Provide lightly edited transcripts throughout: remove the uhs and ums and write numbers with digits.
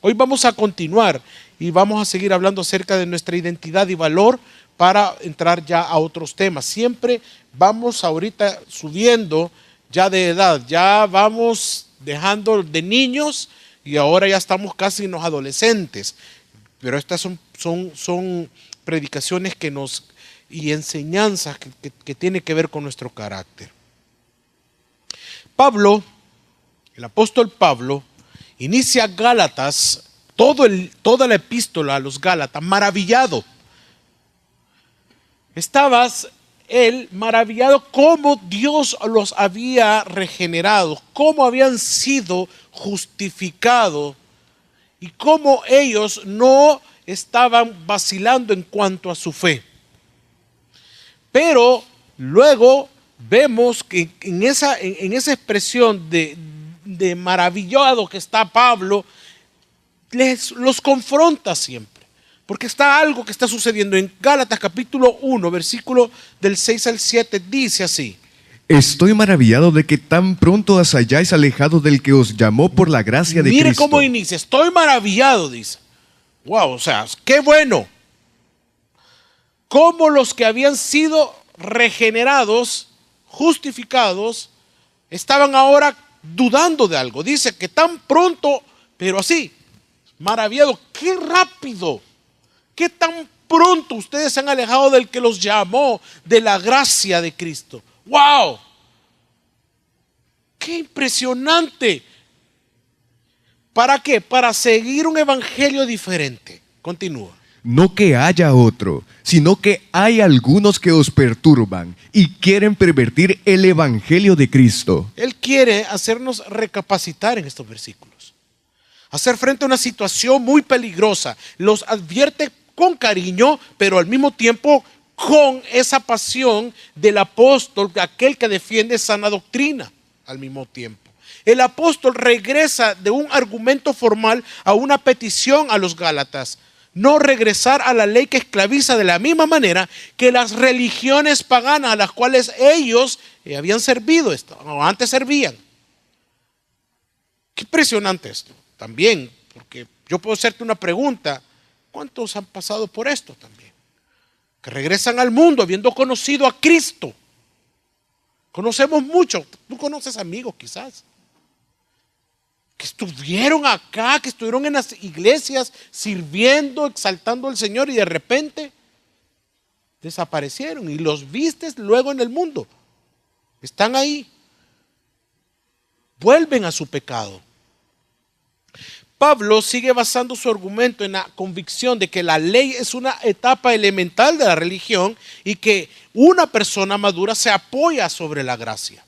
Hoy vamos a continuar y vamos a seguir hablando acerca de nuestra identidad y valor para entrar ya a otros temas. Siempre vamos ahorita subiendo ya de edad, ya vamos dejando de niños y ahora ya estamos casi en los adolescentes. Pero estas son predicaciones y enseñanzas que tienen que ver con nuestro carácter. Pablo, el apóstol Pablo, inicia Gálatas, toda la epístola a los Gálatas, maravillado. Estabas él maravillado cómo Dios los había regenerado, cómo habían sido justificados y cómo ellos no estaban vacilando en cuanto a su fe. Pero luego vemos que en esa expresión de maravillado que está Pablo, los confronta siempre. Porque está algo que está sucediendo en Gálatas capítulo 1, versículo del 6 al 7, dice así. Estoy maravillado de que tan pronto os hayáis alejado del que os llamó por la gracia de Cristo. Mire cómo inicia, estoy maravillado, dice. Wow, o sea, qué bueno. Cómo los que habían sido regenerados, justificados, estaban ahora dudando de algo. Dice que tan pronto, pero así, maravillado, qué rápido, qué tan pronto ustedes se han alejado del que los llamó, de la gracia de Cristo. ¡Wow! ¡Qué impresionante! ¿Para qué? Para seguir un evangelio diferente. Continúa. No que haya otro, sino que hay algunos que os perturban y quieren pervertir el evangelio de Cristo. Él quiere hacernos recapacitar en estos versículos. Hacer frente a una situación muy peligrosa. Los advierte con cariño, pero al mismo tiempo con esa pasión del apóstol, aquel que defiende sana doctrina al mismo tiempo. El apóstol regresa de un argumento formal a una petición a los Gálatas. No regresar a la ley que esclaviza de la misma manera que las religiones paganas a las cuales ellos habían servido, o antes servían. Qué impresionante esto también, porque yo puedo hacerte una pregunta. ¿Cuántos han pasado por esto también? Que regresan al mundo habiendo conocido a Cristo. Conocemos mucho. Tú conoces amigos quizás que estuvieron acá, que estuvieron en las iglesias sirviendo, exaltando al Señor y de repente desaparecieron y los vistes luego en el mundo. Están ahí. Vuelven a su pecado. Pablo sigue basando su argumento en la convicción de que la ley es una etapa elemental de la religión y que una persona madura se apoya sobre la gracia.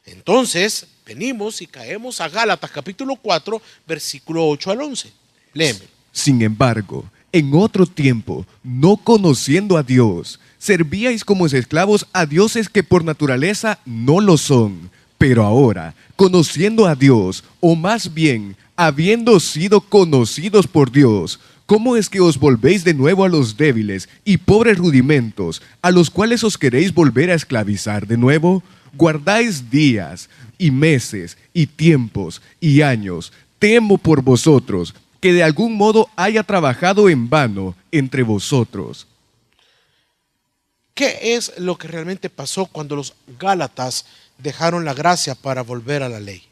Entonces, venimos y caemos a Gálatas capítulo 4, versículo 8 al 11. Léeme. Sin embargo, en otro tiempo, no conociendo a Dios, servíais como esclavos a dioses que por naturaleza no lo son. Pero ahora, conociendo a Dios, o más bien, habiendo sido conocidos por Dios, ¿cómo es que os volvéis de nuevo a los débiles y pobres rudimentos, a los cuales os queréis volver a esclavizar de nuevo? Guardáis días y meses y tiempos y años. Temo por vosotros, que de algún modo haya trabajado en vano entre vosotros. ¿Qué es lo que realmente pasó cuando los Gálatas dejaron la gracia para volver a la ley?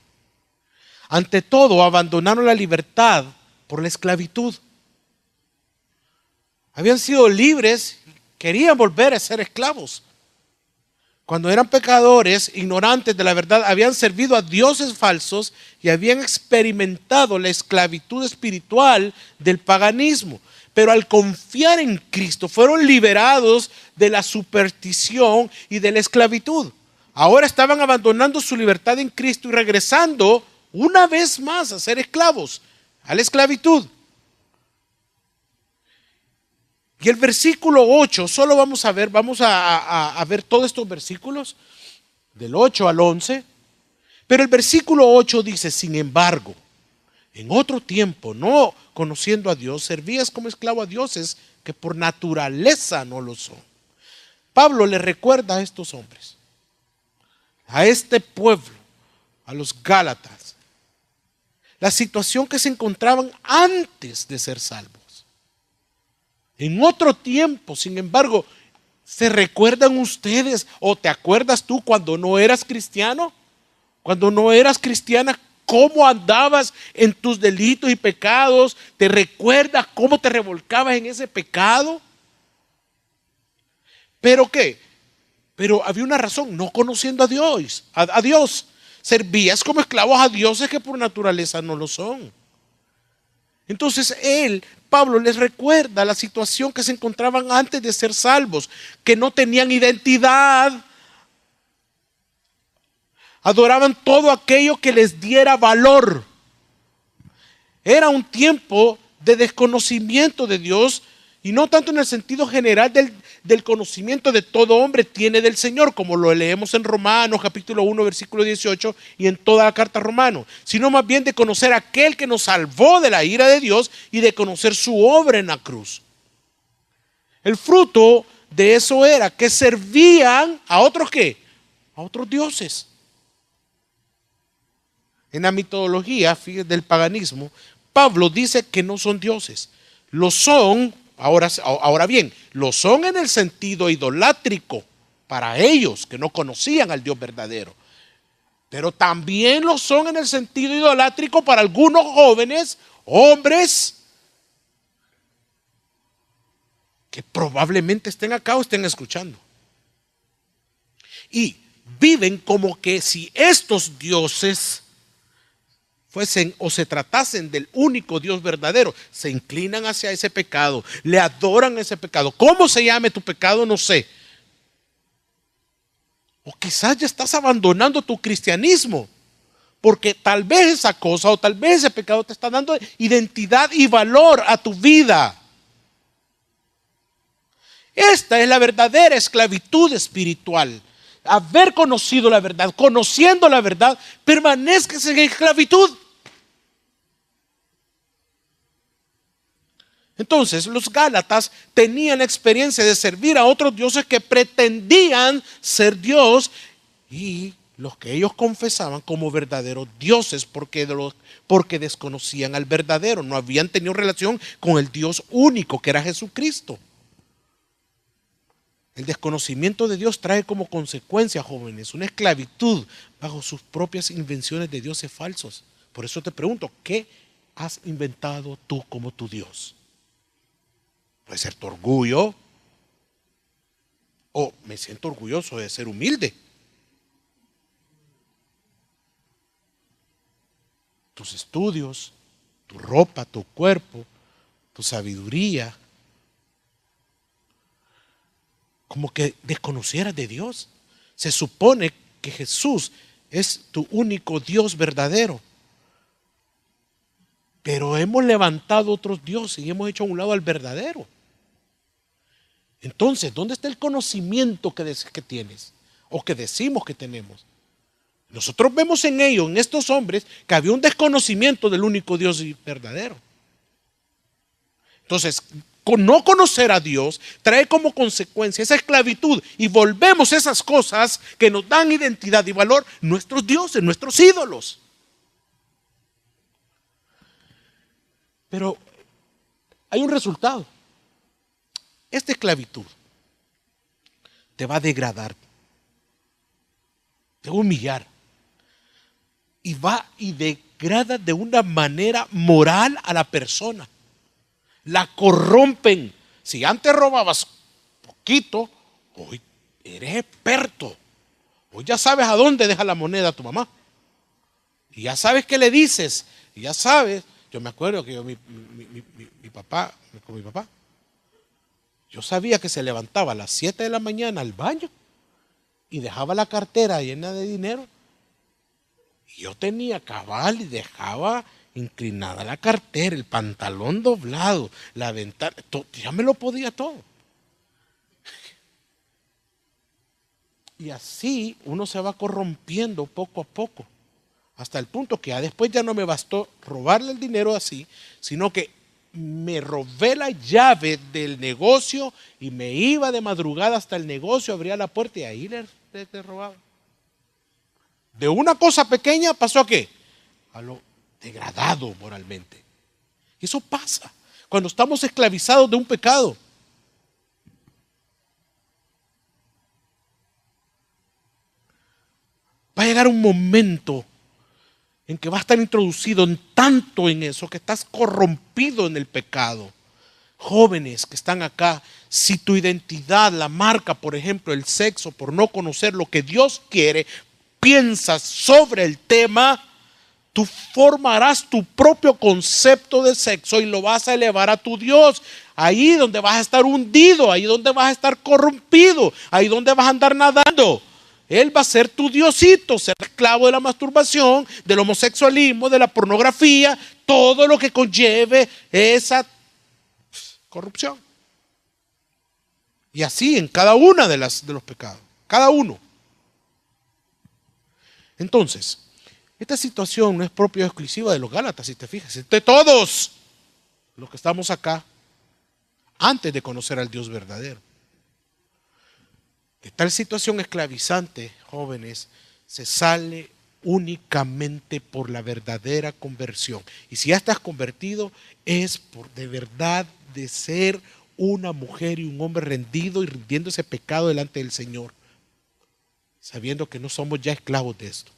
Ante todo, abandonaron la libertad por la esclavitud. Habían sido libres, querían volver a ser esclavos. Cuando eran pecadores, ignorantes de la verdad, habían servido a dioses falsos y habían experimentado la esclavitud espiritual del paganismo. Pero al confiar en Cristo, fueron liberados de la superstición y de la esclavitud. Ahora estaban abandonando su libertad en Cristo y regresando una vez más a ser esclavos, a la esclavitud. Y el versículo 8, solo vamos a ver todos estos versículos, del 8 al 11. Pero el versículo 8 dice, sin embargo, en otro tiempo, no conociendo a Dios, servías como esclavo a dioses que por naturaleza no lo son. Pablo le recuerda a estos hombres, a este pueblo, a los Gálatas, la situación que se encontraban antes de ser salvos. En otro tiempo, sin embargo, ¿se recuerdan ustedes o te acuerdas tú cuando no eras cristiano? Cuando no eras cristiana, ¿cómo andabas en tus delitos y pecados? ¿Te recuerdas cómo te revolcabas en ese pecado? ¿Pero qué? Pero había una razón, no conociendo a Dios, a Dios. Servías como esclavos a dioses que por naturaleza no lo son. Entonces Pablo les recuerda la situación que se encontraban antes de ser salvos, que no tenían identidad, adoraban todo aquello que les diera valor. Era un tiempo de desconocimiento de Dios, y no tanto en el sentido general del conocimiento de todo hombre tiene del Señor, como lo leemos en Romanos capítulo 1 versículo 18 y en toda la carta a Romanos, sino más bien de conocer a aquel que nos salvó de la ira de Dios y de conocer su obra en la cruz. El fruto de eso era que servían a otros ¿qué? A otros dioses. En la mitología del paganismo, Pablo dice que no son dioses, lo son. Ahora bien, lo son en el sentido idolátrico para ellos que no conocían al Dios verdadero. Pero también lo son en el sentido idolátrico para algunos jóvenes, hombres, que probablemente estén acá o estén escuchando. Y viven como que si estos dioses fuesen o se tratasen del único Dios verdadero, se inclinan hacia ese pecado, le adoran ese pecado. ¿Cómo se llame tu pecado? No sé. O quizás ya estás abandonando tu cristianismo, porque tal vez esa cosa o tal vez ese pecado te está dando identidad y valor a tu vida. Esta es la verdadera esclavitud espiritual. Haber conocido la verdad, conociendo la verdad, permanezcas en esclavitud. Entonces los Gálatas tenían la experiencia de servir a otros dioses que pretendían ser Dios y los que ellos confesaban como verdaderos dioses porque desconocían al verdadero, no habían tenido relación con el Dios único que era Jesucristo. El desconocimiento de Dios trae como consecuencia, jóvenes, una esclavitud bajo sus propias invenciones de dioses falsos. Por eso te pregunto, ¿qué has inventado tú como tu Dios? Puede ser tu orgullo, o me siento orgulloso de ser humilde. Tus estudios, tu ropa, tu cuerpo, tu sabiduría. Como que desconocieras de Dios. Se supone que Jesús es tu único Dios verdadero. Pero hemos levantado otros dioses y hemos hecho a un lado al verdadero. Entonces, ¿dónde está el conocimiento que tienes? O que decimos que tenemos. Nosotros vemos en ellos, en estos hombres, que había un desconocimiento del único Dios verdadero. Entonces, con no conocer a Dios trae como consecuencia esa esclavitud y volvemos esas cosas que nos dan identidad y valor, nuestros dioses, nuestros ídolos. Pero hay un resultado. Esta esclavitud te va a degradar, te va a humillar y degrada de una manera moral a la persona. La corrompen. Si antes robabas poquito, hoy eres experto. Hoy ya sabes a dónde deja la moneda tu mamá. Y ya sabes qué le dices. Y ya sabes. Yo me acuerdo que mi papá, con mi papá, yo sabía que se levantaba a las 7 de la mañana al baño y dejaba la cartera llena de dinero. Y yo tenía cabal y dejaba inclinada la cartera, el pantalón doblado, la ventana, ya me lo podía todo. Y así uno se va corrompiendo poco a poco, hasta el punto que ya después ya no me bastó robarle el dinero así, sino que me robé la llave del negocio y me iba de madrugada hasta el negocio, abría la puerta y ahí le robaba. De una cosa pequeña pasó a qué? A lo degradado moralmente. Y eso pasa cuando estamos esclavizados de un pecado. Va a llegar un momento en que va a estar introducido en tanto en eso que estás corrompido en el pecado. Jóvenes que están acá, si tu identidad la marca, por ejemplo, el sexo, por no conocer lo que Dios quiere, piensas sobre el tema, tú formarás tu propio concepto de sexo y lo vas a elevar a tu Dios. Ahí donde vas a estar hundido, ahí donde vas a estar corrompido, ahí donde vas a andar nadando. Él va a ser tu diosito, ser esclavo de la masturbación, del homosexualismo, de la pornografía, todo lo que conlleve esa corrupción. Y así en cada una de los pecados, cada uno. Entonces, esta situación no es propia o exclusiva de los Gálatas, si te fijas, es de todos los que estamos acá antes de conocer al Dios verdadero. De tal situación esclavizante, jóvenes, se sale únicamente por la verdadera conversión. Y si ya estás convertido, es por de verdad de ser una mujer y un hombre rendido y rindiendo ese pecado delante del Señor, sabiendo que no somos ya esclavos de esto.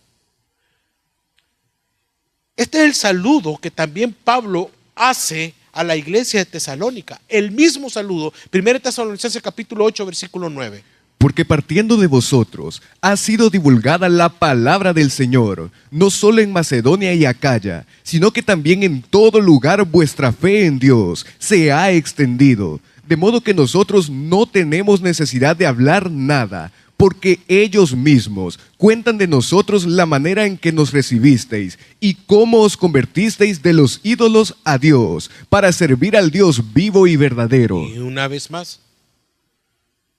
Este es el saludo que también Pablo hace a la iglesia de Tesalónica. El mismo saludo, 1 Tesalonicenses capítulo 8, versículo 9. Porque partiendo de vosotros ha sido divulgada la palabra del Señor, no solo en Macedonia y Acaya, sino que también en todo lugar vuestra fe en Dios se ha extendido, de modo que nosotros no tenemos necesidad de hablar nada, porque ellos mismos cuentan de nosotros la manera en que nos recibisteis y cómo os convertisteis de los ídolos a Dios, para servir al Dios vivo y verdadero. Y una vez más,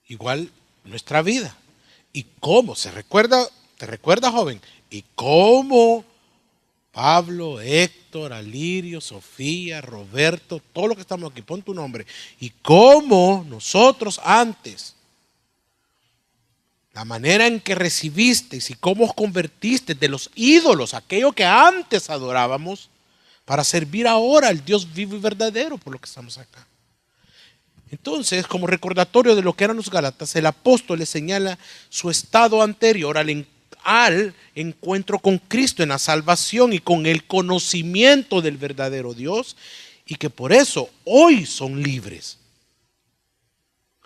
igual nuestra vida. ¿Y cómo? ¿Te recuerda, joven? ¿Y cómo Pablo, Héctor, Alirio, Sofía, Roberto, todos los que estamos aquí, pon tu nombre? ¿Y cómo nosotros antes, la manera en que recibisteis y cómo os convertiste de los ídolos, aquello que antes adorábamos, para servir ahora al Dios vivo y verdadero, por lo que estamos acá? Entonces, como recordatorio de lo que eran los Gálatas, el apóstol les señala su estado anterior al encuentro con Cristo en la salvación y con el conocimiento del verdadero Dios, y que por eso hoy son libres.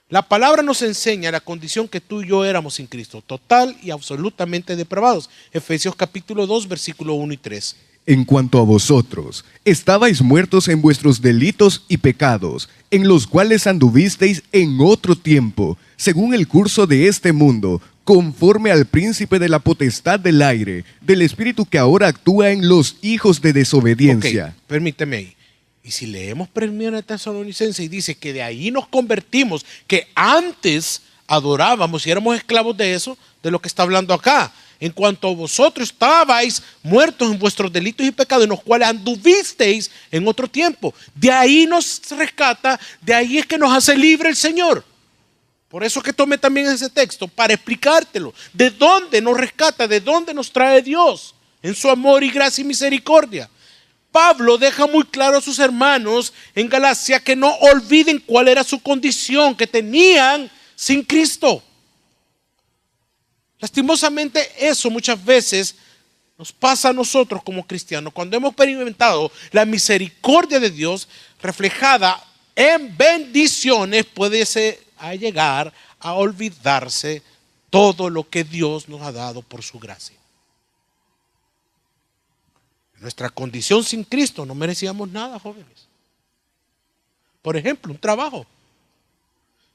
La palabra nos enseña la condición que tú y yo éramos sin Cristo, total y absolutamente depravados. Efesios capítulo 2, versículo 1 y 3. En cuanto a vosotros, estabais muertos en vuestros delitos y pecados, en los cuales anduvisteis en otro tiempo, según el curso de este mundo, conforme al príncipe de la potestad del aire, del espíritu que ahora actúa en los hijos de desobediencia. Ok, permíteme ahí. Y si leemos 1 Tesalonicenses y dice que de ahí nos convertimos, que antes adorábamos y éramos esclavos de eso, de lo que está hablando acá. En cuanto a vosotros estabais muertos en vuestros delitos y pecados, en los cuales anduvisteis en otro tiempo. De ahí nos rescata, de ahí es que nos hace libre el Señor. Por eso que tomé también ese texto, para explicártelo. ¿De dónde nos rescata? ¿De dónde nos trae Dios? En su amor y gracia y misericordia. Pablo deja muy claro a sus hermanos en Galacia que no olviden cuál era su condición que tenían sin Cristo. Lastimosamente eso muchas veces nos pasa a nosotros como cristianos cuando hemos experimentado la misericordia de Dios reflejada en bendiciones. Puede llegar a olvidarse todo lo que Dios nos ha dado por su gracia. Nuestra condición sin Cristo no merecíamos nada, jóvenes. Por ejemplo, un trabajo.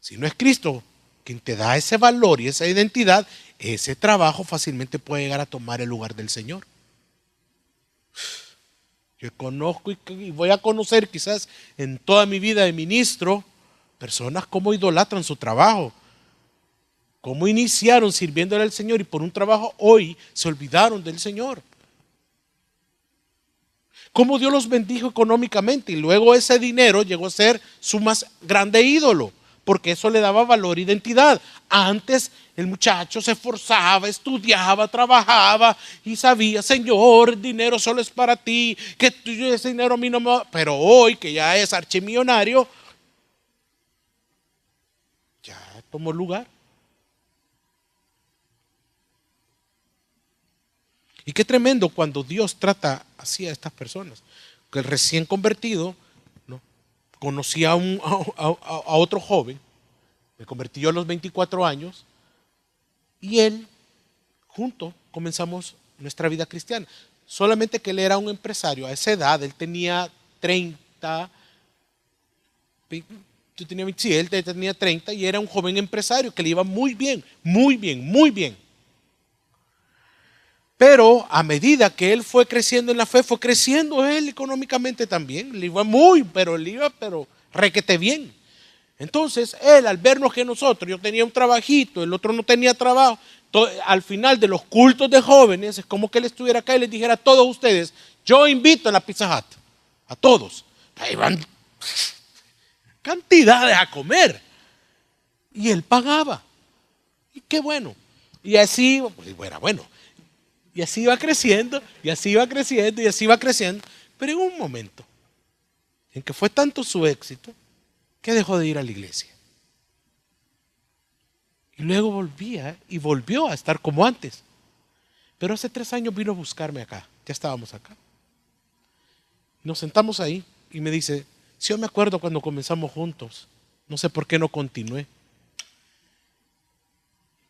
Si no es Cristo quien te da ese valor y esa identidad, ese trabajo fácilmente puede llegar a tomar el lugar del Señor. Yo conozco y voy a conocer quizás en toda mi vida de ministro personas como idolatran su trabajo, cómo iniciaron sirviéndole al Señor y por un trabajo hoy se olvidaron del Señor. Cómo Dios los bendijo económicamente y luego ese dinero llegó a ser su más grande ídolo. porque eso le daba valor e identidad. Antes el muchacho se esforzaba, estudiaba, trabajaba y sabía, Señor, el dinero solo es para ti, que ese dinero a mí no me va. Pero hoy que ya es archimillonario, ya tomó lugar. Y qué tremendo cuando Dios trata así a estas personas. Que el recién convertido, ¿no?, conocía a otro joven, me convertí yo a los 24 años, y él, juntos, comenzamos nuestra vida cristiana. Solamente que él era un empresario a esa edad, él tenía 30, yo tenía, sí, él tenía 30 y era un joven empresario que le iba muy bien, muy bien, muy bien. Pero a medida que él fue creciendo en la fe, fue creciendo él económicamente también. Le iba pero requete bien. Entonces él, al vernos que nosotros, yo tenía un trabajito, el otro no tenía trabajo, al final de los cultos de jóvenes, es como que él estuviera acá y les dijera a todos ustedes, yo invito a la Pizza Hut, a todos. Ahí van cantidades a comer. Y él pagaba. Y qué bueno. Y así, pues era bueno. Y así iba creciendo, y así iba creciendo, y así iba creciendo. Pero en un momento en que fue tanto su éxito que dejó de ir a la iglesia. Y luego volvió a estar como antes. Pero hace 3 años vino a buscarme acá. Ya estábamos acá. Nos sentamos ahí y me dice, sí, yo me acuerdo cuando comenzamos juntos. No sé por qué no continué.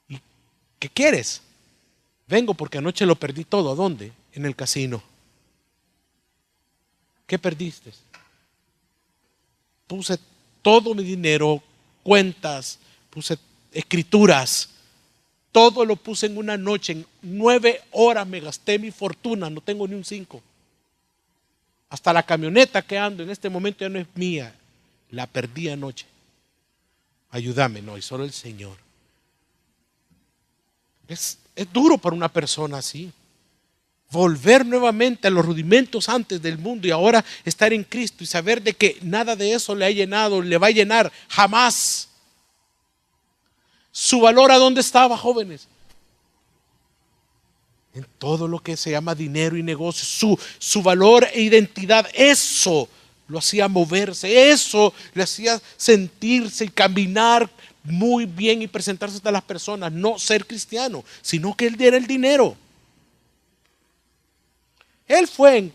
¿Y qué quieres? Vengo porque anoche lo perdí todo. ¿A dónde? En el casino. ¿Qué perdiste? Puse todo mi dinero, cuentas, puse escrituras. Todo lo puse en una noche. En 9 horas me gasté mi fortuna. No tengo ni un 5. Hasta la camioneta que ando en este momento ya no es mía. La perdí anoche. Ayúdame, no, y solo el Señor. Es duro para una persona así. Volver nuevamente a los rudimentos antes del mundo y ahora estar en Cristo y saber de que nada de eso le ha llenado, le va a llenar jamás. Su valor, ¿a dónde estaba, jóvenes? En todo lo que se llama dinero y negocio. Su valor e identidad, eso lo hacía moverse, eso le hacía sentirse y caminar muy bien y presentarse ante las personas, no ser cristiano, sino que él diera el dinero. Él fue,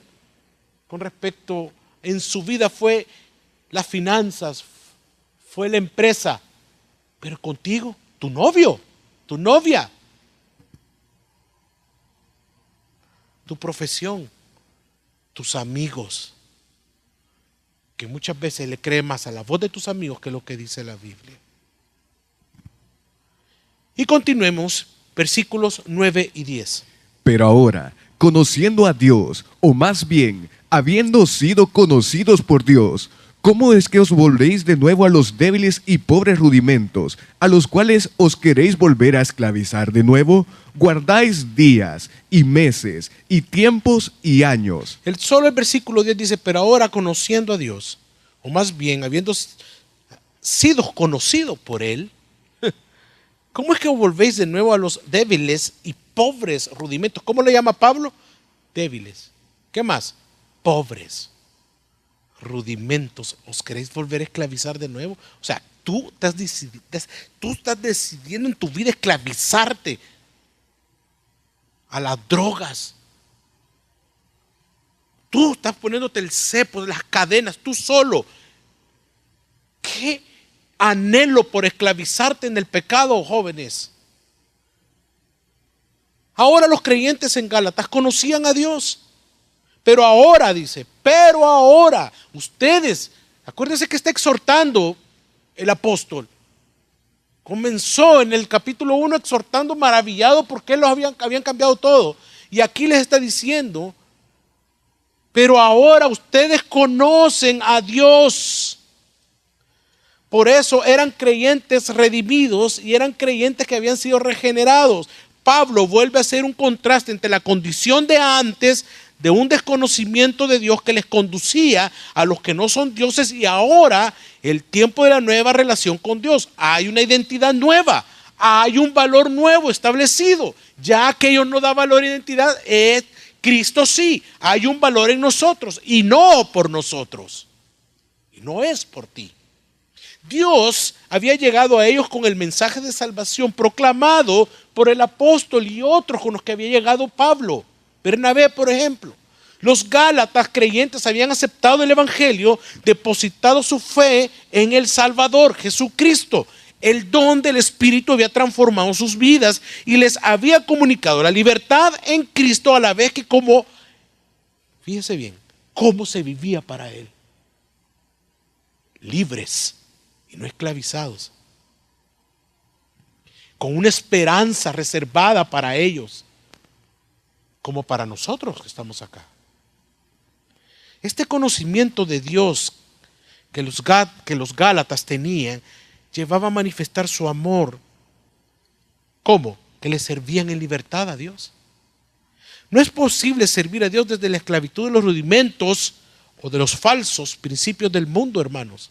con respecto, en su vida fue las finanzas, fue la empresa, pero contigo, tu novio, tu novia, tu profesión, tus amigos, que muchas veces le cree más a la voz de tus amigos que lo que dice la Biblia. Y continuemos, versículos 9 y 10. Pero ahora, conociendo a Dios, o más bien, habiendo sido conocidos por Dios, ¿cómo es que os volvéis de nuevo a los débiles y pobres rudimentos, a los cuales os queréis volver a esclavizar de nuevo? Guardáis días y meses y tiempos y años. Solo el versículo 10 dice, pero ahora conociendo a Dios, o más bien habiendo sido conocidos por Él, ¿cómo es que os volvéis de nuevo a los débiles y pobres rudimentos? ¿Cómo le llama Pablo? Débiles. ¿Qué más? Pobres rudimentos. ¿Os queréis volver a esclavizar de nuevo? O sea, tú estás decidiendo en tu vida esclavizarte a las drogas. Tú estás poniéndote el cepo, las cadenas, tú solo. ¿Qué anhelo por esclavizarte en el pecado, jóvenes? Ahora los creyentes en Gálatas conocían a Dios, pero ahora dice, ustedes, acuérdense que está exhortando el apóstol. Comenzó en el capítulo 1 exhortando maravillado porque los habían cambiado todo. Y aquí les está diciendo, pero ahora ustedes conocen a Dios. Por eso eran creyentes redimidos y eran creyentes que habían sido regenerados. Pablo vuelve a hacer un contraste entre la condición de antes de un desconocimiento de Dios que les conducía a los que no son dioses, y ahora el tiempo de la nueva relación con Dios. Hay una identidad nueva, hay un valor nuevo establecido. Ya aquello no da valor e identidad, Cristo sí, hay un valor en nosotros y no por nosotros. Y no es por ti. Dios había llegado a ellos con el mensaje de salvación proclamado por el apóstol y otros con los que había llegado Pablo, Bernabé, por ejemplo. Los gálatas creyentes habían aceptado el evangelio, depositado su fe en el Salvador, Jesucristo. El don del Espíritu había transformado sus vidas y les había comunicado la libertad en Cristo, a la vez que fíjese bien, cómo se vivía para Él. Libres y no esclavizados, con una esperanza reservada para ellos, como para nosotros que estamos acá. Este conocimiento de Dios que los gálatas tenían llevaba a manifestar su amor. ¿Cómo? Que le servían en libertad a Dios. No es posible servir a Dios desde la esclavitud de los rudimentos o de los falsos principios del mundo, hermanos.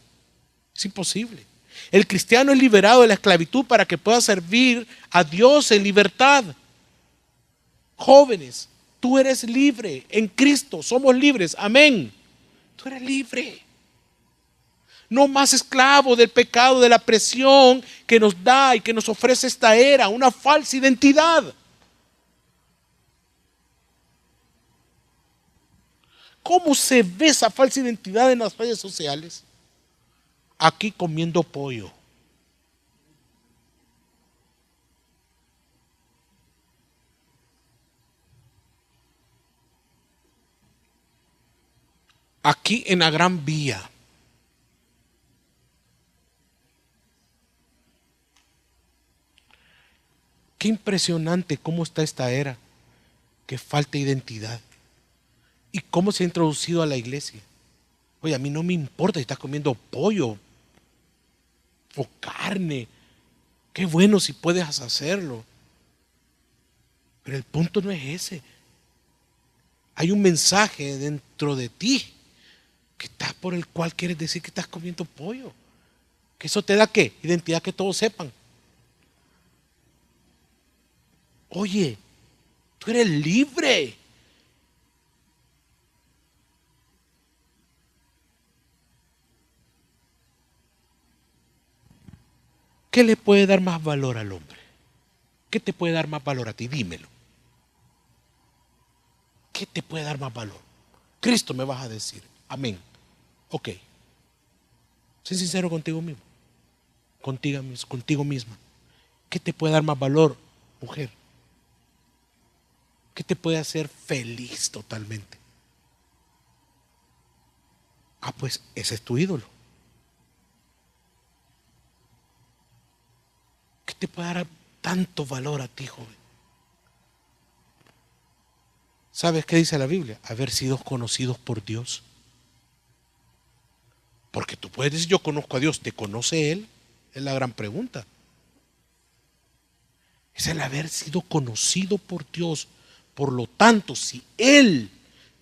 Es imposible. El cristiano es liberado de la esclavitud para que pueda servir a Dios en libertad. Jóvenes, tú eres libre en Cristo, somos libres, amén. Tú eres libre. No más esclavo del pecado, de la presión que nos da y que nos ofrece esta era, una falsa identidad. ¿Cómo se ve esa falsa identidad en las redes sociales? Aquí comiendo pollo. Aquí en la Gran Vía. Qué impresionante cómo está esta era, que falta identidad. Y cómo se ha introducido a la iglesia. Oye, a mí no me importa si estás comiendo pollo o carne. Qué bueno si puedes hacerlo. Pero el punto no es ese. Hay un mensaje dentro de ti que está por el cual quieres decir que estás comiendo pollo. ¿Que eso te da qué? Identidad, que todos sepan. Oye, tú eres libre. ¿Qué le puede dar más valor al hombre? ¿Qué te puede dar más valor a ti? Dímelo. ¿Qué te puede dar más valor? Cristo, me vas a decir. Amén. Ok. Sé sincero contigo mismo. Contigo misma. ¿Qué te puede dar más valor, mujer? ¿Qué te puede hacer feliz totalmente? Ah, pues ese es tu ídolo. ¿Qué te puede dar tanto valor a ti, joven? ¿Sabes qué dice la Biblia? Haber sido conocidos por Dios. Porque tú puedes decir, yo conozco a Dios. ¿Te conoce Él? Es la gran pregunta. Es el haber sido conocido por Dios. Por lo tanto, si Él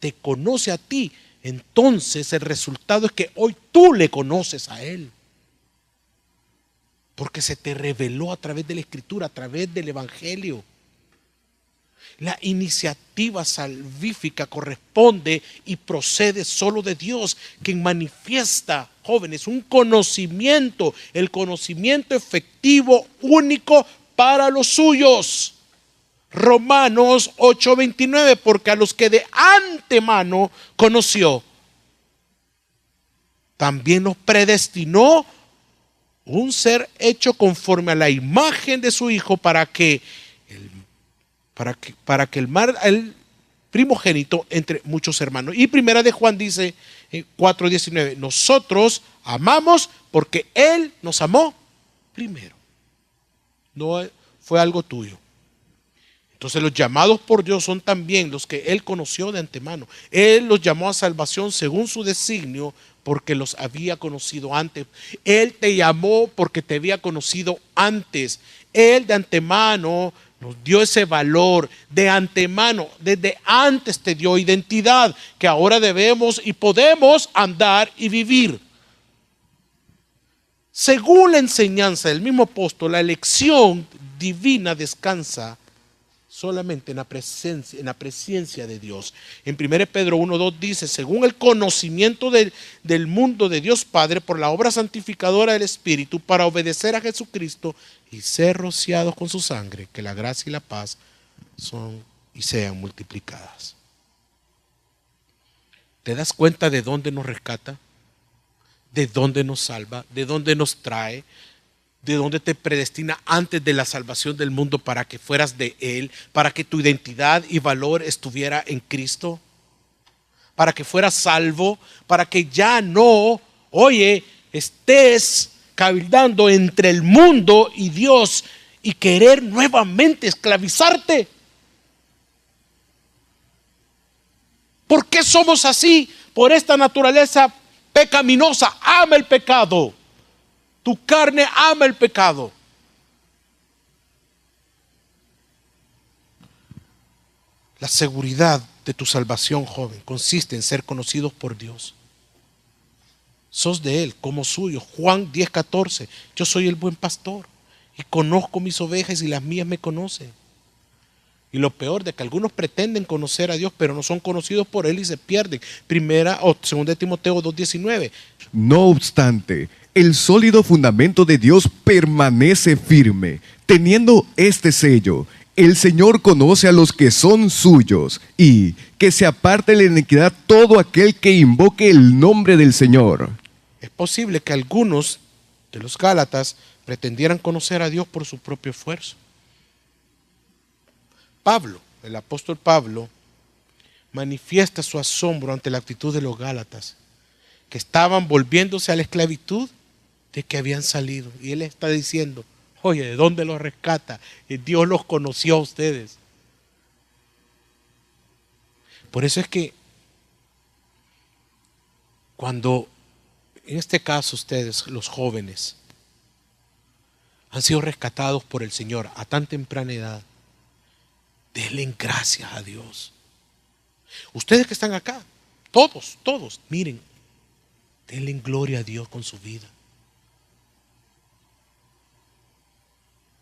te conoce a ti, entonces el resultado es que hoy tú le conoces a Él. Porque se te reveló a través de la Escritura, a través del Evangelio. La iniciativa salvífica corresponde y procede solo de Dios, quien manifiesta, jóvenes, un conocimiento, el conocimiento efectivo, único para los suyos. Romanos 8:29, porque a los que de antemano conoció, también los predestinó un ser hecho conforme a la imagen de su Hijo, para que el primogénito entre muchos hermanos. Y primera de Juan dice 4:19, nosotros amamos porque Él nos amó primero. No fue algo tuyo. Entonces los llamados por Dios son también los que Él conoció de antemano. Él los llamó a salvación según su designio, porque los había conocido antes. Él te llamó porque te había conocido antes. Él de antemano Nos dio ese valor de antemano, desde antes te dio identidad que ahora debemos y podemos andar y vivir. Según la enseñanza del mismo apóstol, la elección divina descansa solamente en la presencia de Dios. En 1 Pedro 1:2 dice, según el conocimiento del mundo de Dios Padre, por la obra santificadora del Espíritu, para obedecer a Jesucristo y ser rociados con su sangre, que la gracia y la paz son y sean multiplicadas. ¿Te das cuenta de dónde nos rescata? ¿De dónde nos salva? ¿De dónde nos trae? ¿De dónde te predestina antes de la salvación del mundo para que fueras de Él? Para que tu identidad y valor estuviera en Cristo. Para que fueras salvo. Para que ya no, estés cabildando entre el mundo y Dios y querer nuevamente esclavizarte. ¿Por qué somos así? Por esta naturaleza pecaminosa. Ama el pecado. Tu carne ama el pecado. La seguridad de tu salvación, joven, consiste en ser conocidos por Dios. Sos de Él como suyo. Juan 10:14. Yo soy el buen pastor y conozco mis ovejas y las mías me conocen. Y lo peor de que algunos pretenden conocer a Dios, pero no son conocidos por Él y se pierden. Primera o segunda de Timoteo 2:19. No obstante, el sólido fundamento de Dios permanece firme, teniendo este sello: el Señor conoce a los que son suyos, y que se aparte de la iniquidad todo aquel que invoque el nombre del Señor. Es posible que algunos de los Gálatas pretendieran conocer a Dios por su propio esfuerzo. Pablo, el apóstol Pablo, manifiesta su asombro ante la actitud de los Gálatas, que estaban volviéndose a la esclavitud de que habían salido. Y él está diciendo, oye, ¿de dónde los rescata? Dios los conoció a ustedes. Por eso es que cuando, en este caso ustedes, los jóvenes, han sido rescatados por el Señor a tan temprana edad, denle gracias a Dios. Ustedes que están acá, todos, miren, denle gloria a Dios con su vida.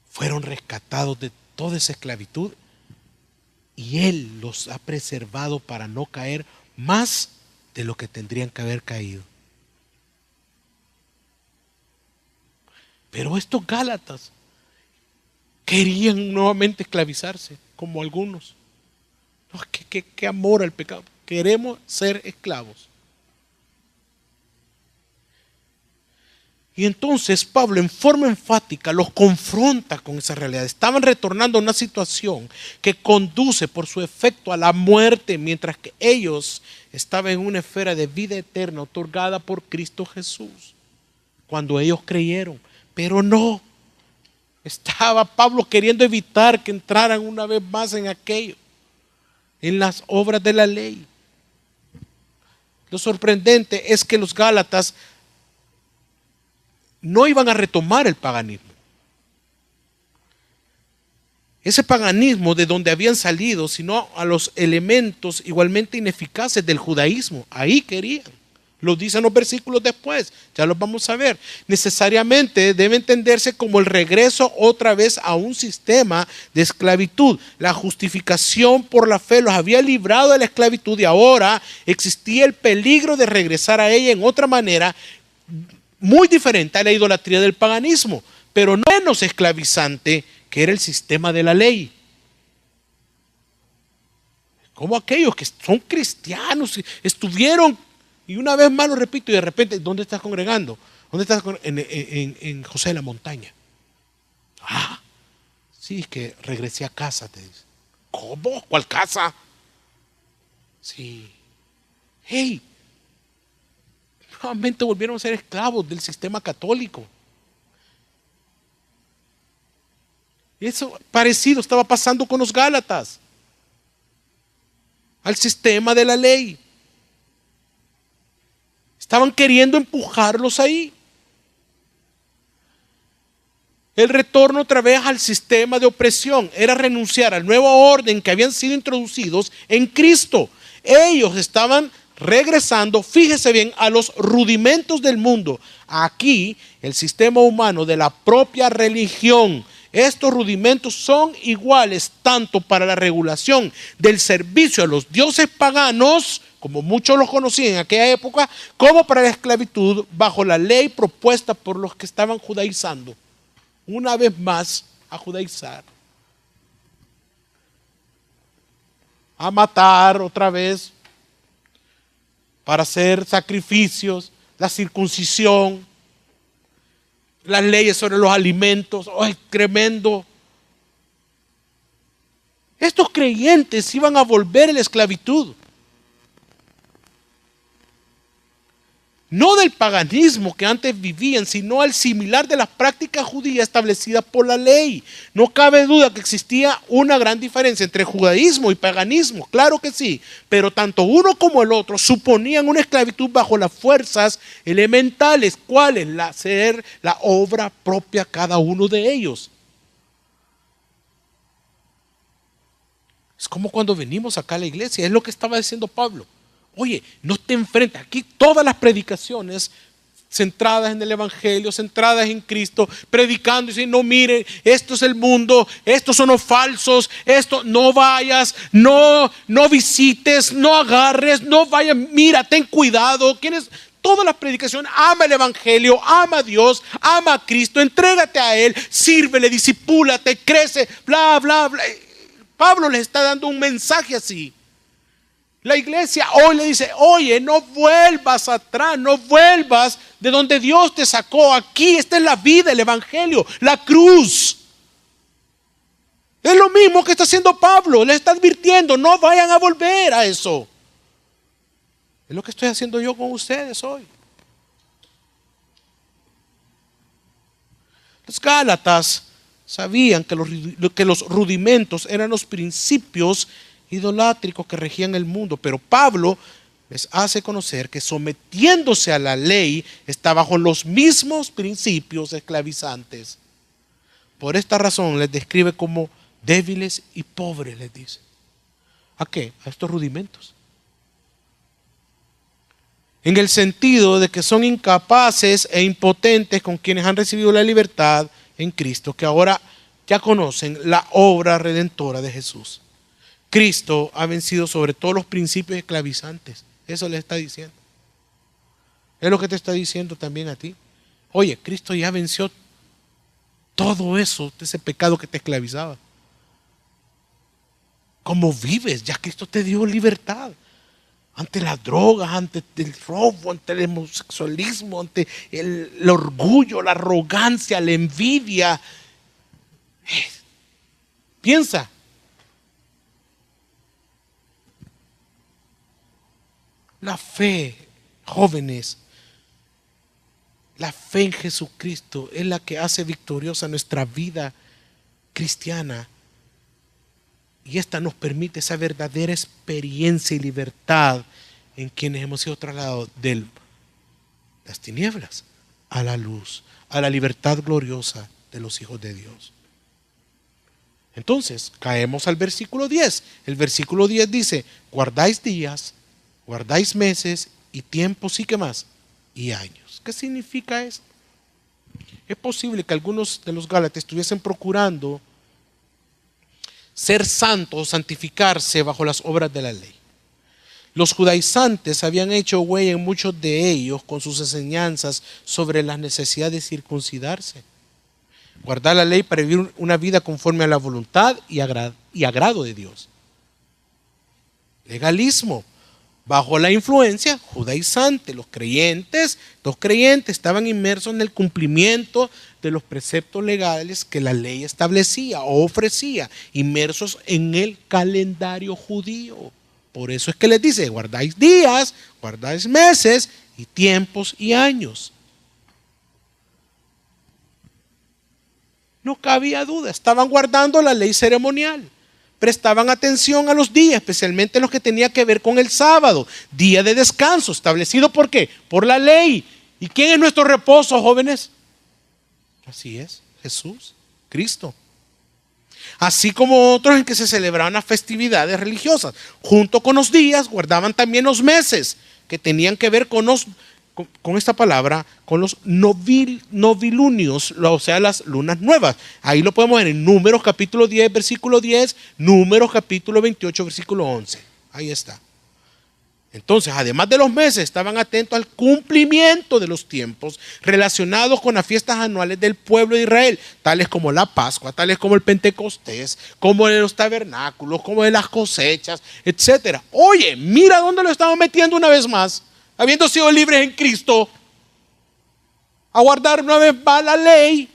Fueron rescatados de toda esa esclavitud y Él los ha preservado para no caer más de lo que tendrían que haber caído. Pero estos Gálatas querían nuevamente esclavizarse, como algunos. No, qué amor al pecado. Queremos ser esclavos. Y entonces Pablo en forma enfática los confronta con esa realidad. Estaban retornando a una situación que conduce por su efecto a la muerte, mientras que ellos estaban en una esfera de vida eterna otorgada por Cristo Jesús. Cuando ellos creyeron, pero no. Estaba Pablo queriendo evitar que entraran una vez más en aquello, en las obras de la ley. Lo sorprendente es que los Gálatas no iban a retomar el paganismo. Ese paganismo de donde habían salido, sino a los elementos igualmente ineficaces del judaísmo. Ahí querían. Lo dicen los versículos después, ya los vamos a ver. Necesariamente debe entenderse como el regreso otra vez a un sistema de esclavitud. La justificación por la fe los había librado de la esclavitud y ahora existía el peligro de regresar a ella en otra manera muy diferente a la idolatría del paganismo, pero no menos esclavizante, que era el sistema de la ley. Como aquellos que son cristianos, estuvieron, y una vez más lo repito, y de repente, ¿dónde estás congregando? ¿Dónde estás en José de la Montaña? Ah, sí, es que regresé a casa, te dice. ¿Cómo? ¿Cuál casa? Sí. Hey, nuevamente volvieron a ser esclavos del sistema católico. Eso parecido estaba pasando con los Gálatas, al sistema de la ley. Estaban queriendo empujarlos ahí. el retorno otra vez al sistema de opresión. Era renunciar al nuevo orden que habían sido introducidos en Cristo. Ellos estaban regresando, fíjese bien, a los rudimentos del mundo. Aquí, el sistema humano de la propia religión. Estos rudimentos son iguales tanto para la regulación del servicio a los dioses paganos, como muchos los conocían en aquella época, como para la esclavitud bajo la ley propuesta por los que estaban judaizando. Una vez más, a judaizar. A matar otra vez, para hacer sacrificios, la circuncisión, las leyes sobre los alimentos. ¡Ay, tremendo! Estos creyentes iban a volver a la esclavitud. No del paganismo que antes vivían, sino al similar de las prácticas judías establecidas por la ley. No cabe duda que existía una gran diferencia entre judaísmo y paganismo, claro que sí, pero tanto uno como el otro suponían una esclavitud bajo las fuerzas elementales, cuáles ser la obra propia cada uno de ellos. Es como cuando venimos acá a la iglesia, es lo que estaba diciendo Pablo. Oye, no te enfrentes. Aquí todas las predicaciones centradas en el Evangelio, centradas en Cristo, predicando y diciendo, no, miren, esto es el mundo, estos son los falsos, esto, no vayas, no visites, no agarres, no vayas, mira, ten cuidado. Todas las predicaciones, ama el Evangelio, ama a Dios, ama a Cristo, entrégate a Él, sírvele, discipúlate, crece, bla, bla, bla. Pablo les está dando un mensaje así. La iglesia hoy le dice, oye, no vuelvas atrás, no vuelvas de donde Dios te sacó. Aquí, esta es la vida, el Evangelio, la cruz. Es lo mismo que está haciendo Pablo, le está advirtiendo, no vayan a volver a eso. Es lo que estoy haciendo yo con ustedes hoy. Los Gálatas sabían que los rudimentos eran los principios idolátricos que regían el mundo, pero Pablo les hace conocer que sometiéndose a la ley está bajo los mismos principios esclavizantes. Por esta razón les describe como débiles y pobres, les dice. ¿A qué? A estos rudimentos. En el sentido de que son incapaces e impotentes con quienes han recibido la libertad en Cristo, que ahora ya conocen la obra redentora de Jesús. Cristo ha vencido sobre todos los principios esclavizantes. Eso le está diciendo. Es lo que te está diciendo también a ti. Oye, Cristo ya venció todo eso, ese pecado que te esclavizaba. ¿Cómo vives? Ya Cristo te dio libertad. Ante las drogas, ante el robo, ante el homosexualismo, ante el orgullo, la arrogancia, la envidia. Piensa. La fe, jóvenes, la fe en Jesucristo es la que hace victoriosa nuestra vida cristiana. Y esta nos permite esa verdadera experiencia y libertad en quienes hemos sido trasladados de las tinieblas a la luz, a la libertad gloriosa de los hijos de Dios. Entonces, caemos al versículo 10. El versículo 10 dice, guardáis días, guardáis meses y tiempos y qué más, y años. ¿Qué significa esto? Es posible que algunos de los Gálatas estuviesen procurando ser santos, santificarse bajo las obras de la ley. Los judaizantes habían hecho huella en muchos de ellos con sus enseñanzas sobre la necesidad de circuncidarse, guardar la ley para vivir una vida conforme a la voluntad y agrado de Dios. Legalismo. Bajo la influencia judaizante, los creyentes estaban inmersos en el cumplimiento de los preceptos legales que la ley establecía o ofrecía, inmersos en el calendario judío. Por eso es que les dice, guardáis días, guardáis meses y tiempos y años. No cabía duda, estaban guardando la ley ceremonial. Prestaban atención a los días, especialmente los que tenían que ver con el sábado, día de descanso, establecido ¿por qué? Por la ley. ¿Y quién es nuestro reposo, jóvenes? Así es, Jesús, Cristo. Así como otros en que se celebraban las festividades religiosas. Junto con los días guardaban también los meses que tenían que ver con esta palabra, con los novilunios, o sea, las lunas nuevas. Ahí lo podemos ver en Números capítulo 10, versículo 10, Números capítulo 28, versículo 11. Ahí está. Entonces, además de los meses, estaban atentos al cumplimiento de los tiempos relacionados con las fiestas anuales del pueblo de Israel, tales como la Pascua, tales como el Pentecostés, como de los tabernáculos, como de las cosechas, etc. Oye, mira dónde lo estamos metiendo una vez más, habiendo sido libres en Cristo, a guardar una vez más la ley.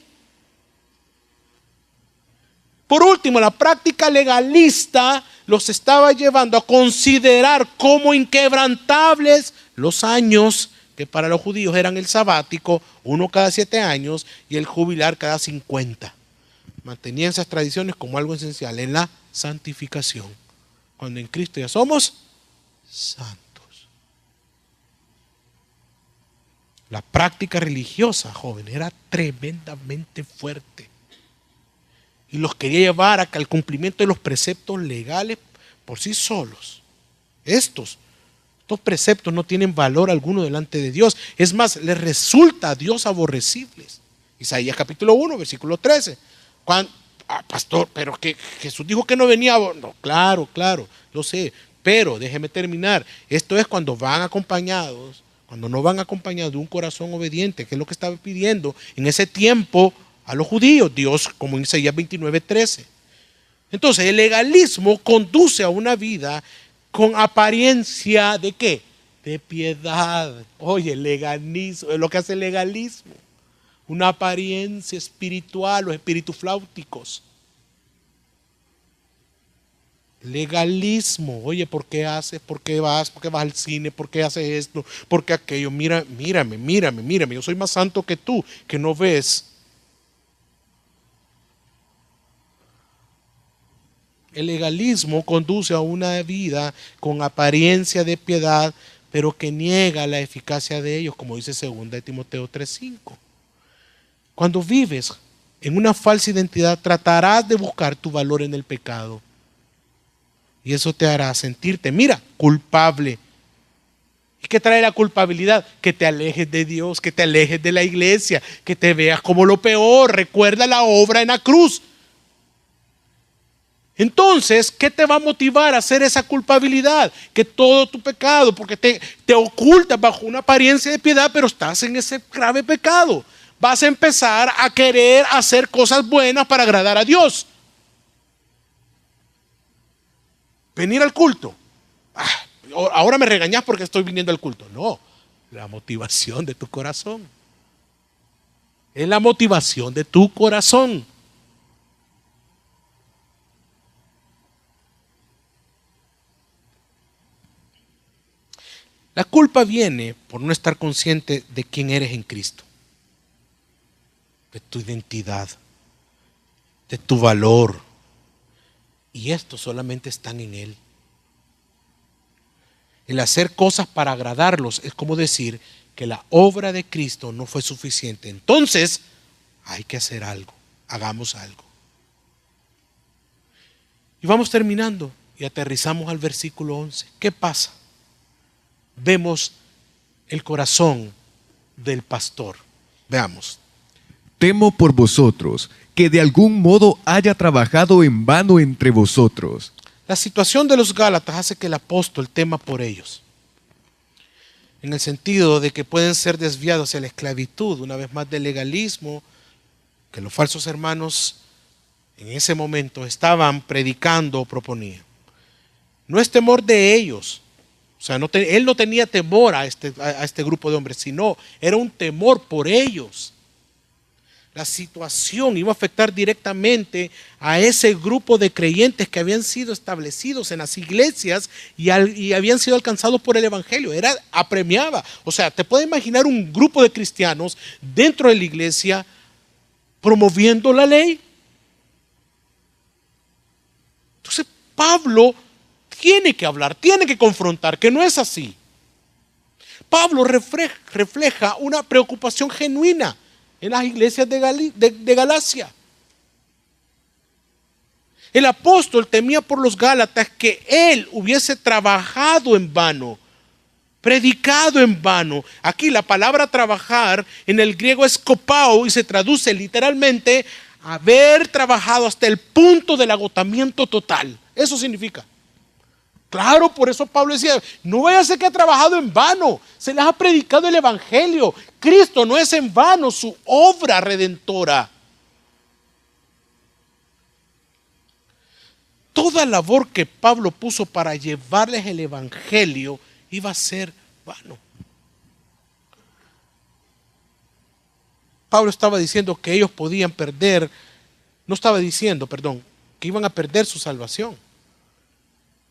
Por último, la práctica legalista los estaba llevando a considerar como inquebrantables los años que para los judíos eran el sabático, uno cada 7 años, y el jubilar cada 50. Mantenían esas tradiciones como algo esencial en la santificación, cuando en Cristo ya somos santos. La práctica religiosa, joven, era tremendamente fuerte. Y los quería llevar al cumplimiento de los preceptos legales por sí solos. Estos preceptos no tienen valor alguno delante de Dios. Es más, les resulta a Dios aborrecibles. Isaías capítulo 1, versículo 13. Pastor, pero que Jesús dijo que no venía. No, claro, lo sé. Pero déjeme terminar. Esto es cuando van acompañados, cuando no van acompañados de un corazón obediente, que es lo que estaba pidiendo en ese tiempo a los judíos, Dios, como en Isaías 29:13. Entonces, el legalismo conduce a una vida con apariencia ¿de qué? De piedad. Oye, el legalismo, es lo que hace el legalismo. Una apariencia espiritual, los espíritus fláuticos. Legalismo. Oye, ¿por qué haces? ¿Por qué vas? ¿Por qué vas al cine? ¿Por qué haces esto? ¿Por qué aquello? Mírame. Yo soy más santo que tú, que no ves. El legalismo conduce a una vida con apariencia de piedad, pero que niega la eficacia de ellos, como dice 2 Timoteo 3:5. Cuando vives en una falsa identidad, tratarás de buscar tu valor en el pecado. Y eso te hará sentirte, culpable. ¿Y qué trae la culpabilidad? Que te alejes de Dios, que te alejes de la iglesia, que te veas como lo peor. Recuerda la obra en la cruz. Entonces, ¿qué te va a motivar a hacer esa culpabilidad? Que todo tu pecado, porque te ocultas bajo una apariencia de piedad, pero estás en ese grave pecado. Vas a empezar a querer hacer cosas buenas para agradar a Dios. Venir al culto. Ahora me regañas porque estoy viniendo al culto. No, la motivación de tu corazón. Es la motivación de tu corazón. La culpa viene por no estar consciente de quién eres en Cristo, de tu identidad, de tu valor. Y estos solamente están en Él. El hacer cosas para agradarlos es como decir que la obra de Cristo no fue suficiente. Entonces, hay que hacer algo. Hagamos algo. Y vamos terminando y aterrizamos al versículo 11. ¿Qué pasa? Vemos el corazón del pastor. Veamos. Temo por vosotros, que de algún modo haya trabajado en vano entre vosotros. La situación de los Gálatas hace que el apóstol tema por ellos, en el sentido de que pueden ser desviados hacia la esclavitud, una vez más del legalismo, que los falsos hermanos en ese momento estaban predicando o proponían. No es temor de ellos, o sea, él no tenía temor a este grupo de hombres, sino era un temor por ellos. La situación iba a afectar directamente a ese grupo de creyentes que habían sido establecidos en las iglesias y habían sido alcanzados por el evangelio. Apremiaba. O sea, te puedes imaginar un grupo de cristianos dentro de la iglesia promoviendo la ley. Entonces Pablo tiene que hablar, tiene que confrontar que no es así. Pablo refleja una preocupación genuina en las iglesias de Galacia. El apóstol temía por los Gálatas que él hubiese trabajado en vano, predicado en vano. Aquí la palabra trabajar en el griego es kopao y se traduce literalmente haber trabajado hasta el punto del agotamiento total. Eso significa. Claro, por eso Pablo decía, no vaya a ser que ha trabajado en vano, se les ha predicado el evangelio. Cristo no es en vano su obra redentora. Toda labor que Pablo puso para llevarles el evangelio iba a ser vano. Pablo estaba diciendo que ellos podían perder, no estaba diciendo, perdón, que iban a perder su salvación,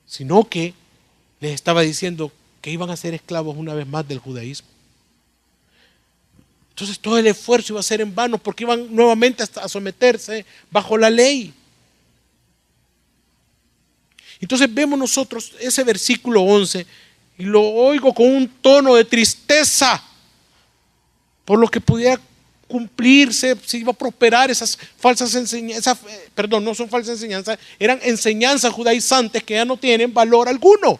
sino que les estaba diciendo que iban a ser esclavos una vez más del judaísmo. Entonces todo el esfuerzo iba a ser en vano porque iban nuevamente a someterse bajo la ley. Entonces vemos nosotros ese versículo 11 y lo oigo con un tono de tristeza por lo que pudiera cumplirse, si iba a prosperar esas falsas enseñanzas, perdón, no son falsas enseñanzas, eran enseñanzas judaizantes que ya no tienen valor alguno.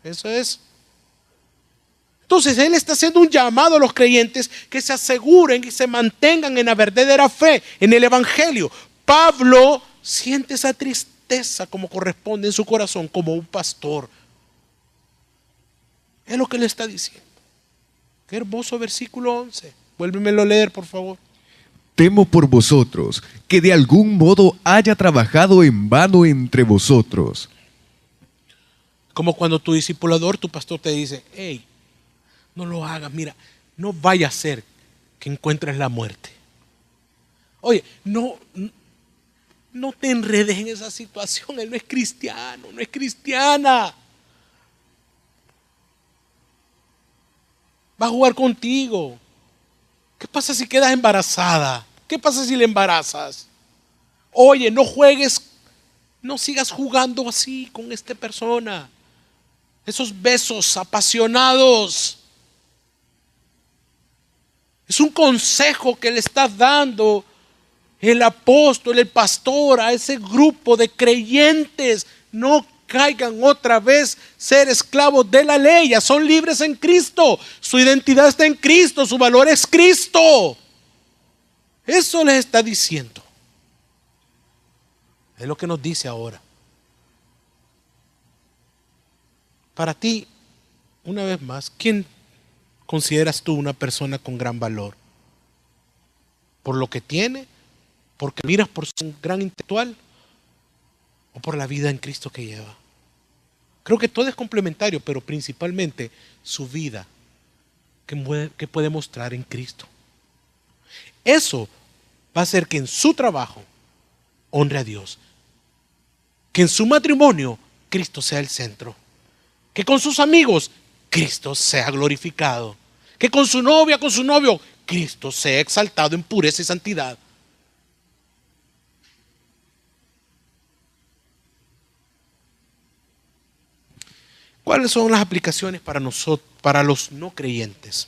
Eso es. Entonces él está haciendo un llamado a los creyentes que se aseguren y se mantengan en la verdadera fe, en el evangelio. Pablo siente esa tristeza como corresponde en su corazón como un pastor. Es lo que le está diciendo. Qué hermoso versículo 11. Vuélvemelo a leer, por favor. Temo por vosotros, que de algún modo haya trabajado en vano entre vosotros. Como cuando tu discipulador, tu pastor te dice, hey, no lo hagas, mira, no vaya a ser que encuentres la muerte. Oye, no te enredes en esa situación, él no es cristiano, no es cristiana. Va a jugar contigo. ¿Qué pasa si quedas embarazada? ¿Qué pasa si le embarazas? Oye, no juegues, no sigas jugando así con esta persona. Esos besos apasionados. Es un consejo que le estás dando el apóstol, el pastor a ese grupo de creyentes. No caigan otra vez ser esclavos de la ley, ya son libres en Cristo, su identidad está en Cristo, su valor es Cristo. Eso les está diciendo. Es lo que nos dice ahora. Para ti, una vez más, ¿quién consideras tú una persona con gran valor? ¿Por lo que tiene? ¿Porque miras por su gran intelectual? ¿O por la vida en Cristo que lleva? Creo que todo es complementario, pero principalmente su vida que puede mostrar en Cristo. Eso va a hacer que en su trabajo honre a Dios. Que en su matrimonio Cristo sea el centro. Que con sus amigos Cristo sea glorificado. Que con su novia, con su novio, Cristo sea exaltado en pureza y santidad. ¿Cuáles son las aplicaciones para nosotros, para los no creyentes?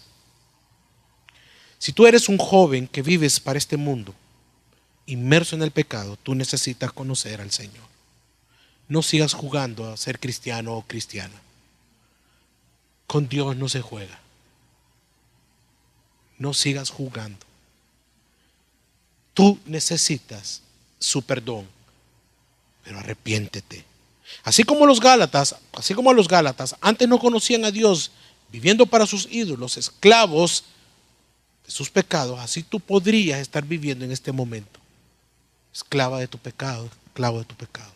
Si tú eres un joven que vives para este mundo, inmerso en el pecado, tú necesitas conocer al Señor. No sigas jugando a ser cristiano o cristiana. Con Dios no se juega. No sigas jugando. Tú necesitas su perdón, pero arrepiéntete. Así como a los Gálatas, antes no conocían a Dios, viviendo para sus ídolos, esclavos de sus pecados, así tú podrías estar viviendo en este momento, esclava de tu pecado, esclavo de tu pecado.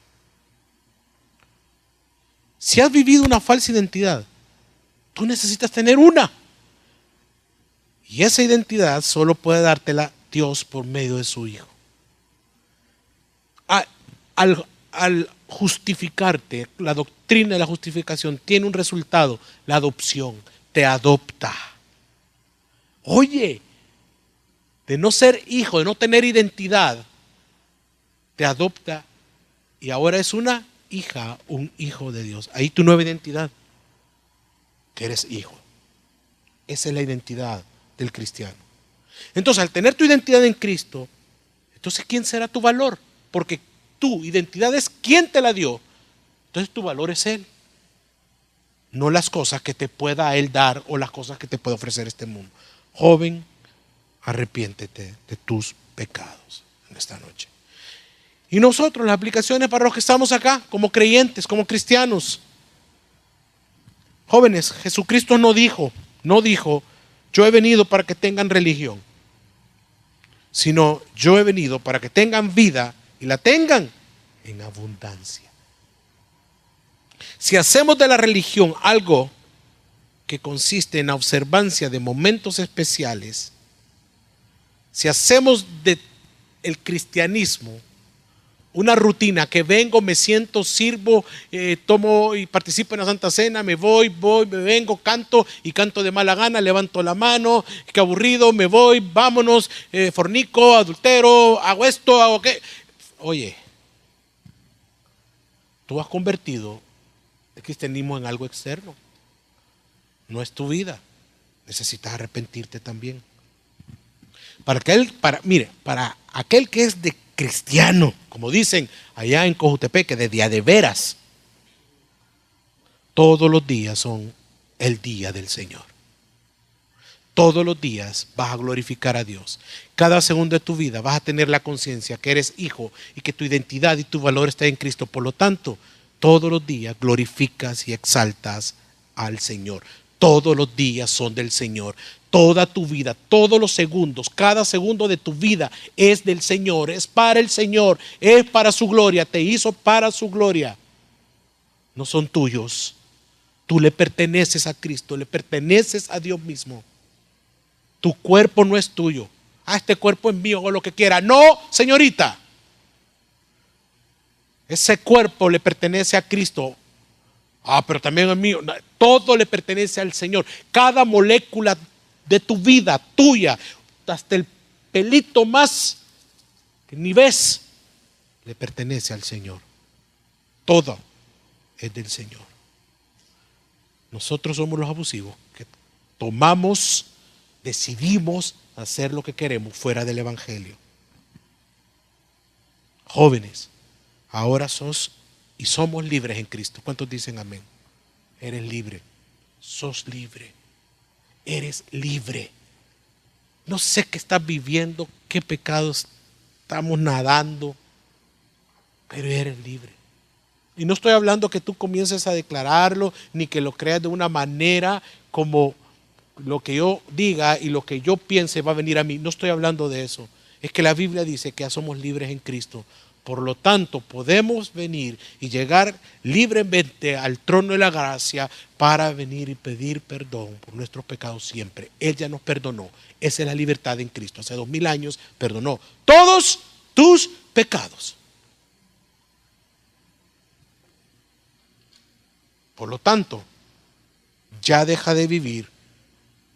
Si has vivido una falsa identidad, tú necesitas tener una. Y esa identidad solo puede dártela Dios por medio de su Hijo. Al justificarte, la doctrina de la justificación tiene un resultado, la adopción, te adopta. Oye, de no ser hijo, de no tener identidad, te adopta y ahora es una hija, un hijo de Dios. Ahí tu nueva identidad, que eres hijo. Esa es la identidad del cristiano. Entonces, al tener tu identidad en Cristo, entonces ¿quién será tu valor? Porque tu identidad es quien te la dio. Entonces tu valor es Él, no las cosas que te pueda Él dar o las cosas que te puede ofrecer este mundo. Joven, arrepiéntete de tus pecados en esta noche. Y nosotros, las aplicaciones para los que estamos acá, como creyentes, como cristianos. Jóvenes, Jesucristo no dijo, yo he venido para que tengan religión, sino yo he venido para que tengan vida y la tengan en abundancia. Si hacemos de la religión algo que consiste en la observancia de momentos especiales, si hacemos del cristianismo una rutina que vengo, me siento, sirvo, tomo y participo en la Santa Cena, me voy, me vengo, canto y canto de mala gana, levanto la mano, qué aburrido, me voy, vámonos, fornico, adultero, hago esto, hago qué. Oye, tú has convertido el cristianismo en algo externo. No es tu vida. Necesitas arrepentirte también. Para aquel que es de cristiano, como dicen allá en Cojutepeque, de día de veras, todos los días son el día del Señor. Todos los días vas a glorificar a Dios. Cada segundo de tu vida vas a tener la conciencia que eres hijo y que tu identidad y tu valor está en Cristo. Por lo tanto, todos los días glorificas y exaltas al Señor. Todos los días son del Señor. Toda tu vida, todos los segundos, cada segundo de tu vida es del Señor, es para el Señor, es para su gloria, te hizo para su gloria. No son tuyos. Tú le perteneces a Cristo, le perteneces a Dios mismo. Tu cuerpo no es tuyo. Este cuerpo es mío, o lo que quiera. No, señorita. Ese cuerpo le pertenece a Cristo. Pero también es mío. Todo le pertenece al Señor. Cada molécula de tu vida, tuya, hasta el pelito más que ni ves, le pertenece al Señor. Todo es del Señor. Nosotros somos los abusivos que decidimos hacer lo que queremos fuera del Evangelio. Jóvenes, ahora somos libres en Cristo. ¿Cuántos dicen amén? Eres libre, sos libre, eres libre. No sé qué estás viviendo, qué pecados estamos nadando, pero eres libre. Y no estoy hablando que tú comiences a declararlo, ni que lo creas de una manera como lo que yo diga y lo que yo piense va a venir a mí. No estoy hablando de eso. Es que la Biblia dice que ya somos libres en Cristo. Por lo tanto, podemos venir y llegar libremente al trono de la gracia para venir y pedir perdón por nuestros pecados siempre. Él ya nos perdonó. Esa es la libertad en Cristo. Hace 2000 años perdonó todos tus pecados. Por lo tanto, ya deja de vivir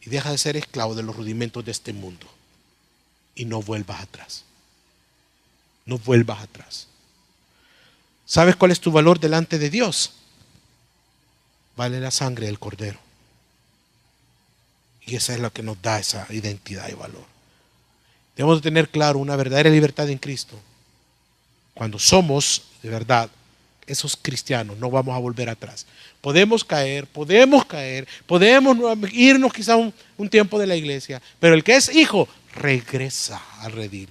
y deja de ser esclavo de los rudimentos de este mundo. Y no vuelvas atrás. No vuelvas atrás. ¿Sabes cuál es tu valor delante de Dios? Vale la sangre del Cordero. Y esa es la que nos da esa identidad y valor. Debemos de tener claro una verdadera libertad en Cristo. Cuando somos de verdad esos cristianos, no vamos a volver atrás. Podemos caer, podemos irnos quizá un tiempo de la iglesia, pero el que es hijo regresa al redil.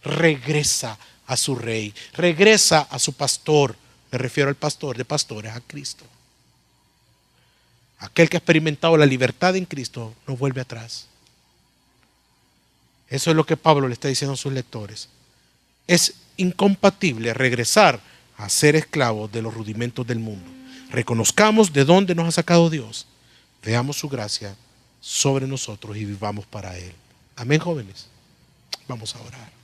Regresa a su rey, regresa a su pastor. Me refiero al pastor de pastores, a Cristo. Aquel que ha experimentado la libertad en Cristo no vuelve atrás. Eso es lo que Pablo le está diciendo a sus lectores. Es incompatible regresar a ser esclavos de los rudimentos del mundo. Reconozcamos de dónde nos ha sacado Dios. Veamos su gracia sobre nosotros y vivamos para Él. Amén, jóvenes. Vamos a orar.